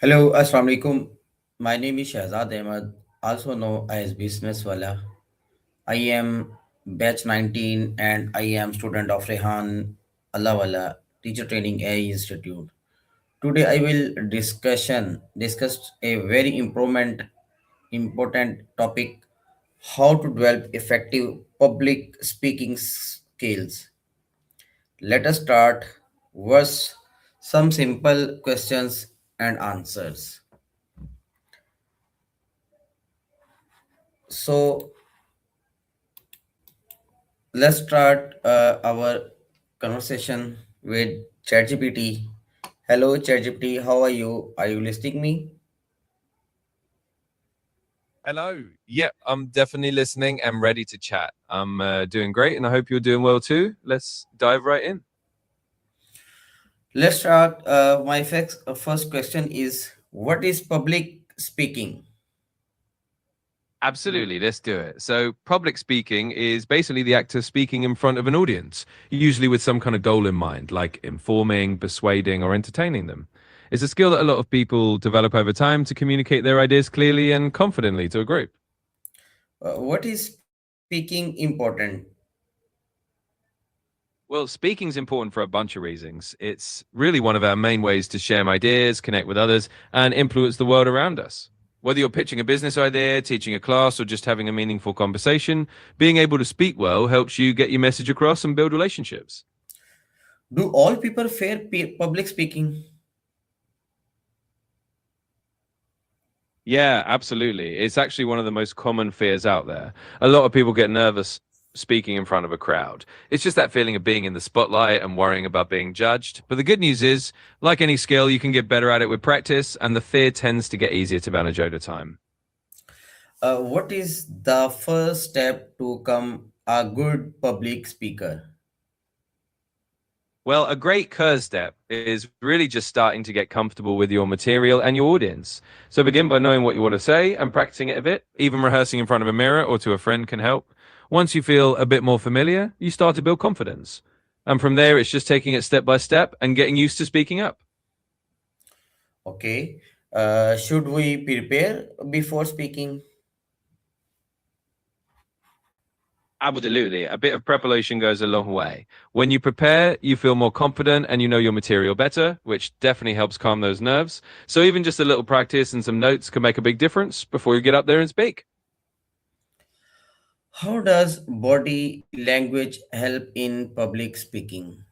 Hello, Assalamu alaikum. My name is Shahzad Ahmad, also known as Business Wala. I am batch 19 and I am student of Rehan Allah Wala Teacher Training AI Institute. Today I will discuss a very important topic, how to develop effective public speaking skills. Let us start with some simple questions and answers. So let's start our conversation with ChatGPT. Hello, ChatGPT. How are you? Are you listening me? Hello. Yeah, I'm definitely listening and ready to chat. I'm doing great, and I hope you're doing well too. Let's dive right in. Let's start. My first question is, what is public speaking? Absolutely, let's do it. So, public speaking is basically the act of speaking in front of an audience, usually with some kind of goal in mind, like informing, persuading, or entertaining them. It's a skill that a lot of people develop over time to communicate their ideas clearly and confidently to a group. What is speaking important? Well, speaking's important for a bunch of reasons. It's really one of our main ways to share ideas, connect with others, and influence the world around us. Whether you're pitching a business idea, teaching a class, or just having a meaningful conversation, being able to speak well helps you get your message across and build relationships. Do all people fear public speaking? Yeah, absolutely. It's actually one of the most common fears out there. A lot of people get nervous speaking in front of a crowd. It's just that feeling of being in the spotlight and worrying about being judged. But the good news is, like any skill, you can get better at it with practice, and the fear tends to get easier to manage over time. What is the first step to become a good public speaker? Well, a great curve step is really just starting to get comfortable with your material and your audience. So begin by knowing what you want to say and practicing it a bit. Even rehearsing in front of a mirror or to a friend can help. Once you feel a bit more familiar, you start to build confidence. And from there, it's just taking it step by step and getting used to speaking up. Okay. Should we prepare before speaking? Absolutely. A bit of preparation goes a long way. When you prepare, you feel more confident and you know your material better, which definitely helps calm those nerves. So even just a little practice and some notes can make a big difference before you get up there and speak. How does body language help in public speaking?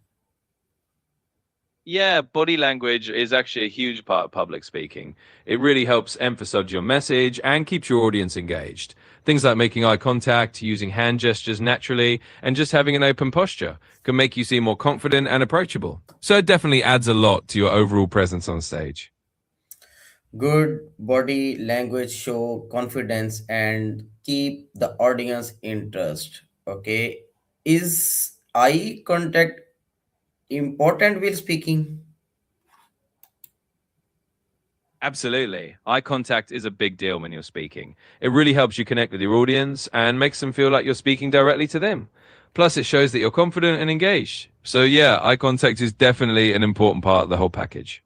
Yeah, body language is actually a huge part of public speaking. It really helps emphasize your message and keeps your audience engaged. Things like making eye contact, using hand gestures naturally, and just having an open posture can make you seem more confident and approachable. So it definitely adds a lot to your overall presence on stage. Good body language show confidence and keep the audience interest. Okay. Is eye contact important while speaking? Absolutely. Eye contact is a big deal when you're speaking. It really helps you connect with your audience and makes them feel like you're speaking directly to them. Plus, it shows that you're confident and engaged. So, yeah, eye contact is definitely an important part of the whole package.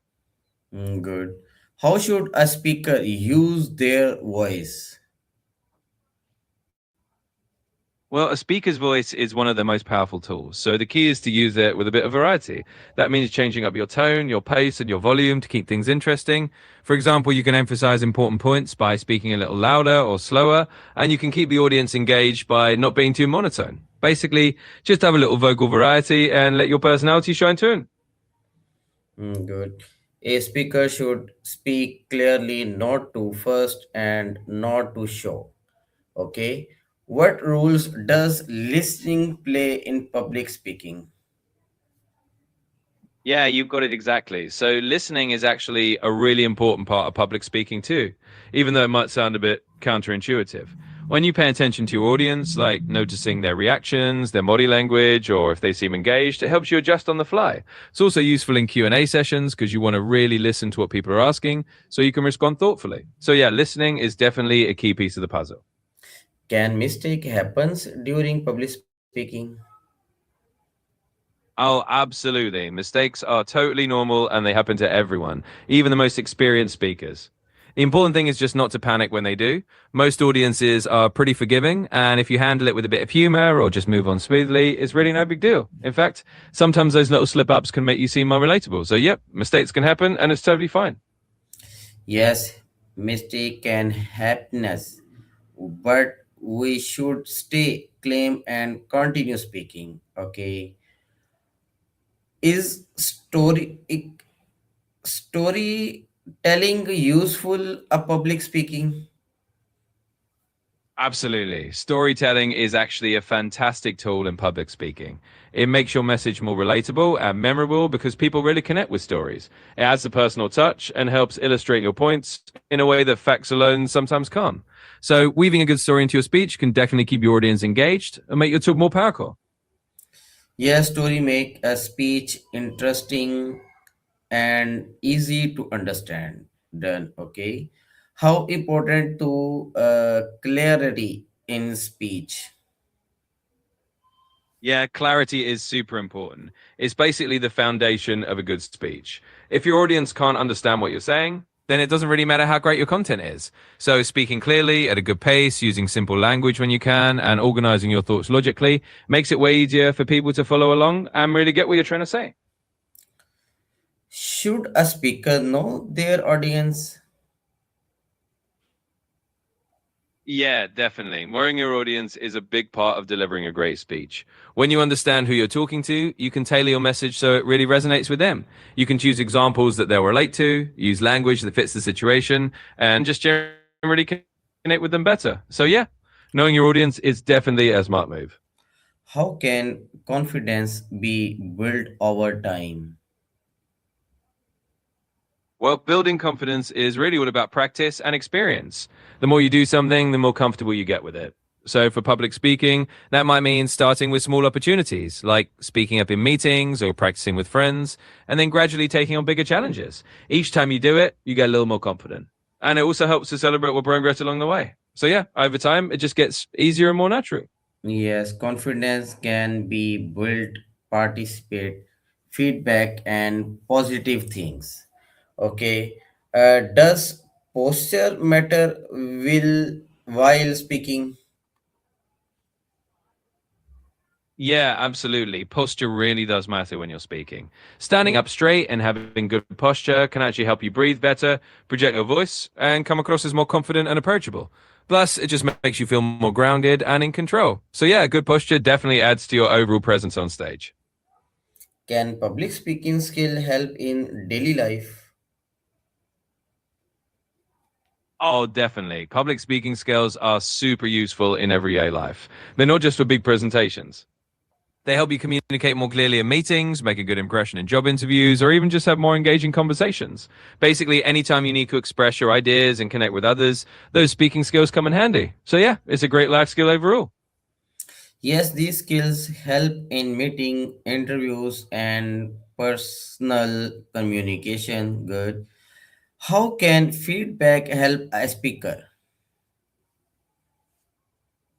Good. How should a speaker use their voice? Well, a speaker's voice is one of the most powerful tools. So, the key is to use it with a bit of variety. That means changing up your tone, your pace, and your volume to keep things interesting. For example, you can emphasize important points by speaking a little louder or slower, and you can keep the audience engaged by not being too monotone. Basically, just have a little vocal variety and let your personality shine too. Good. A speaker should speak clearly, not to first and not to show. Okay. What roles does listening play in public speaking? Yeah, you've got it exactly. So listening is actually a really important part of public speaking too, even though it might sound a bit counterintuitive. When you pay attention to your audience, like noticing their reactions, their body language, or if they seem engaged, it helps you adjust on the fly. It's also useful in Q&A sessions because you want to really listen to what people are asking so you can respond thoughtfully. So yeah, listening is definitely a key piece of the puzzle. Can mistake happens during public speaking? Oh, absolutely. Mistakes are totally normal and they happen to everyone, even the most experienced speakers. The important thing is just not to panic when they do. Most audiences are pretty forgiving, and if you handle it with a bit of humor or just move on smoothly, it's really no big deal. In fact, sometimes those little slip ups can make you seem more relatable. So, yep, mistakes can happen and it's totally fine. Yes, mistake and happiness, but we should stay claim and continue speaking. Okay, is storytelling useful a public speaking? Absolutely. Storytelling is actually a fantastic tool in public speaking. It makes your message more relatable and memorable because people really connect with stories. It adds a personal touch and helps illustrate your points in a way that facts alone sometimes can't. So, weaving a good story into your speech can definitely keep your audience engaged and make your talk more powerful. Yes, story make a speech interesting and easy to understand. Done. Okay, how important to clarity in speech? Yeah, clarity is super important. It's basically the foundation of a good speech. If your audience can't understand what you're saying, then it doesn't really matter how great your content is. So, speaking clearly at a good pace, using simple language when you can, and organizing your thoughts logically makes it way easier for people to follow along and really get what you're trying to say. Should a speaker know their audience? Yeah, definitely. Knowing your audience is a big part of delivering a great speech. When you understand who you're talking to, you can tailor your message so it really resonates with them. You can choose examples that they'll relate to, use language that fits the situation, and just generally connect with them better. So, yeah, knowing your audience is definitely a smart move. How can confidence be built over time? Well, building confidence is really all about practice and experience. The more you do something, the more comfortable you get with it. So, for public speaking, that might mean starting with small opportunities, like speaking up in meetings or practicing with friends, and then gradually taking on bigger challenges. Each time you do it, you get a little more confident. And it also helps to celebrate what progress along the way. So, yeah, over time, it just gets easier and more natural. Yes, confidence can be built, participate, feedback, and positive things. Okay. Does posture matter will while speaking? Yeah, absolutely. Posture really does matter when you're speaking. Standing up straight and having good posture can actually help you breathe better, project your voice, and come across as more confident and approachable. Plus, it just makes you feel more grounded and in control. So, yeah, good posture definitely adds to your overall presence on stage. Can public speaking skill help in daily life? Oh, definitely. Public speaking skills are super useful in everyday life. They're not just for big presentations. They help you communicate more clearly in meetings, make a good impression in job interviews, or even just have more engaging conversations. Basically, anytime you need to express your ideas and connect with others, those speaking skills come in handy. So, yeah, it's a great life skill overall. Yes, these skills help in meeting, interviews, and personal communication. Good. How can feedback help a speaker?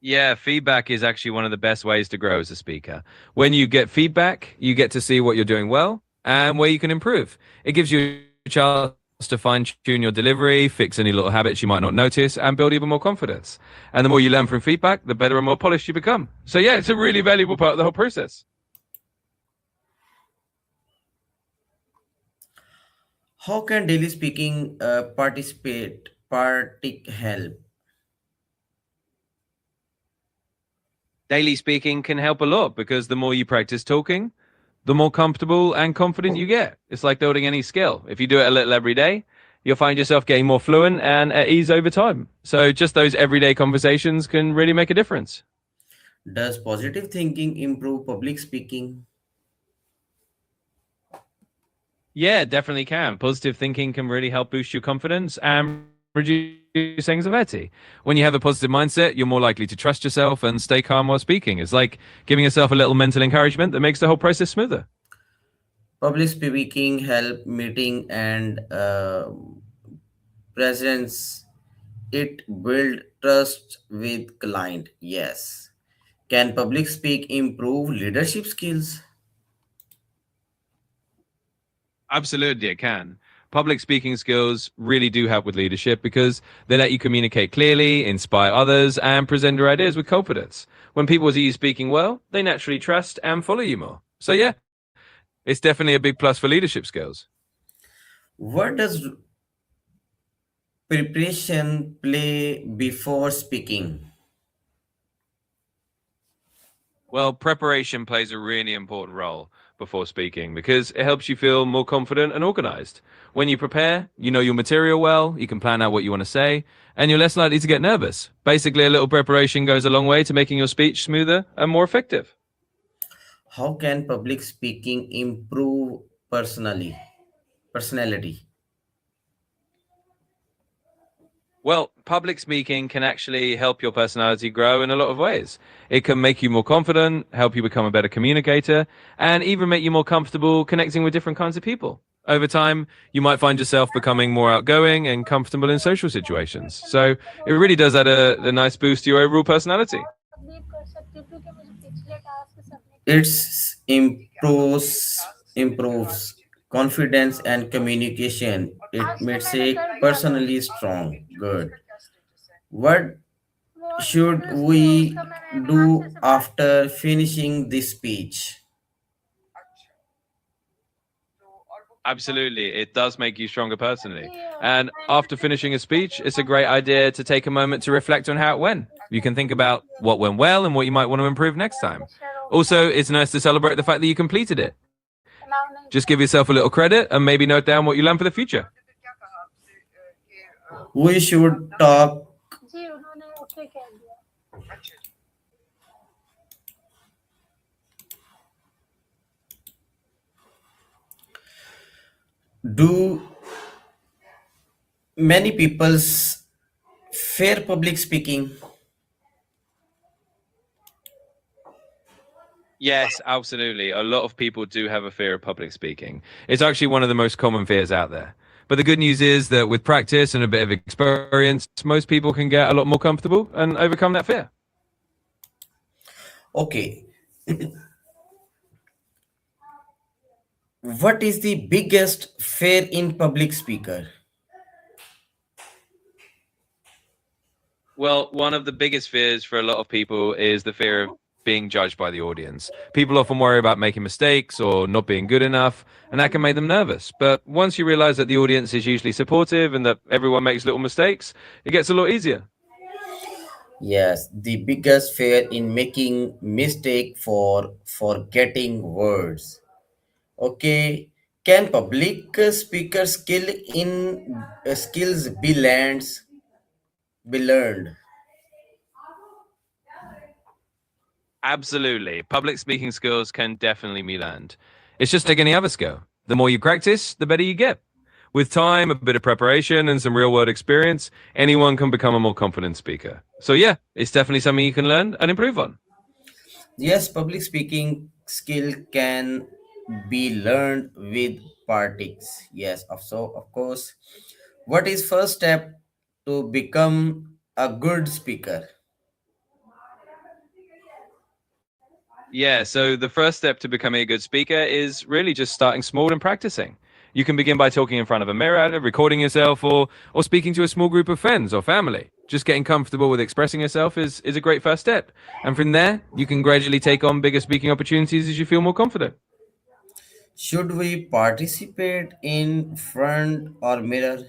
Yeah, feedback is actually one of the best ways to grow as a speaker. When you get feedback, you get to see what you're doing well and where you can improve. It gives you a chance to fine tune your delivery, fix any little habits you might not notice, and build even more confidence. And the more you learn from feedback, the better and more polished you become. So, yeah, it's a really valuable part of the whole process. How can daily speaking partic help? Daily speaking can help a lot because the more you practice talking, the more comfortable and confident you get. It's like building any skill. If you do it a little every day, you'll find yourself getting more fluent and at ease over time. So just those everyday conversations can really make a difference. Does positive thinking improve public speaking? Yeah, definitely can. Positive thinking can really help boost your confidence and reduce anxiety. When you have a positive mindset, you're more likely to trust yourself and stay calm while speaking. It's like giving yourself a little mental encouragement that makes the whole process smoother. Public speaking help meeting and presence. It build trust with client. Yes. Can public speak improve leadership skills? Absolutely, it can. Public speaking skills really do help with leadership because they let you communicate clearly, inspire others, and present your ideas with confidence. When people see you speaking well, they naturally trust and follow you more. So, yeah, it's definitely a big plus for leadership skills. What does preparation play before speaking? Well, preparation plays a really important role before speaking because it helps you feel more confident and organized. When you prepare, you know your material well, you can plan out what you want to say, and you're less likely to get nervous. Basically, a little preparation goes a long way to making your speech smoother and more effective. How can public speaking improve personality? Well, public speaking can actually help your personality grow in a lot of ways. It can make you more confident, help you become a better communicator, and even make you more comfortable connecting with different kinds of people. Over time, you might find yourself becoming more outgoing and comfortable in social situations. So it really does add a nice boost to your overall personality. It improves confidence and communication. It makes it personally strong. Good. What should we do after finishing this speech? Absolutely. It does make you stronger personally. And after finishing a speech, it's a great idea to take a moment to reflect on how it went. You can think about what went well and what you might want to improve next time. Also, it's nice to celebrate the fact that you completed it. Just give yourself a little credit and maybe note down what you learned for the future. We should talk. Do many people's fear public speaking? Yes, absolutely. A lot of people do have a fear of public speaking. It's actually one of the most common fears out there. But the good news is that with practice and a bit of experience, most people can get a lot more comfortable and overcome that fear. Okay. What is the biggest fear in public speaker? Well, one of the biggest fears for a lot of people is the fear of being judged by the audience. People often worry about making mistakes or not being good enough, and that can make them nervous. But once you realize that the audience is usually supportive and that everyone makes little mistakes, it gets a lot easier. Yes, the biggest fear in making mistake for forgetting words. Okay, can public speaker skills be learned? Absolutely. Public speaking skills can definitely be learned. It's just like any other skill. The more you practice, the better you get. With time, a bit of preparation, and some real world experience, anyone can become a more confident speaker. So, yeah, it's definitely something you can learn and improve on. Yes, public speaking skill can be learned with practice. Yes, of course. What is first step to become a good speaker? Yeah, so the first step to becoming a good speaker is really just starting small and practicing. You can begin by talking in front of a mirror, recording yourself, or speaking to a small group of friends or family. Just getting comfortable with expressing yourself is a great first step. And from there, you can gradually take on bigger speaking opportunities as you feel more confident. Should we participate in front or mirror?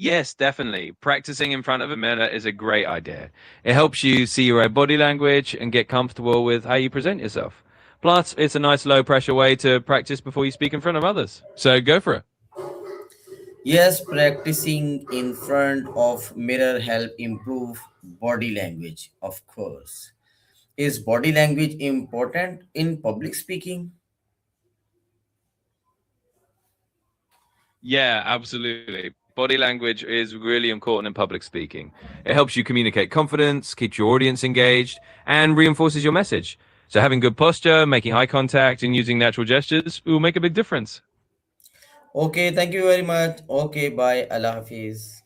Yes, definitely. Practicing in front of a mirror is a great idea. It helps you see your own body language and get comfortable with how you present yourself. Plus, it's a nice low pressure way to practice before you speak in front of others. So go for it. Yes, practicing in front of mirror help improve body language, of course. Is body language important in public speaking? Yeah, absolutely. Body language is really important in public speaking. It helps you communicate confidence, keeps your audience engaged, and reinforces your message. So having good posture, making eye contact, and using natural gestures will make a big difference. Okay, thank you very much. Okay, bye. Allah Hafiz.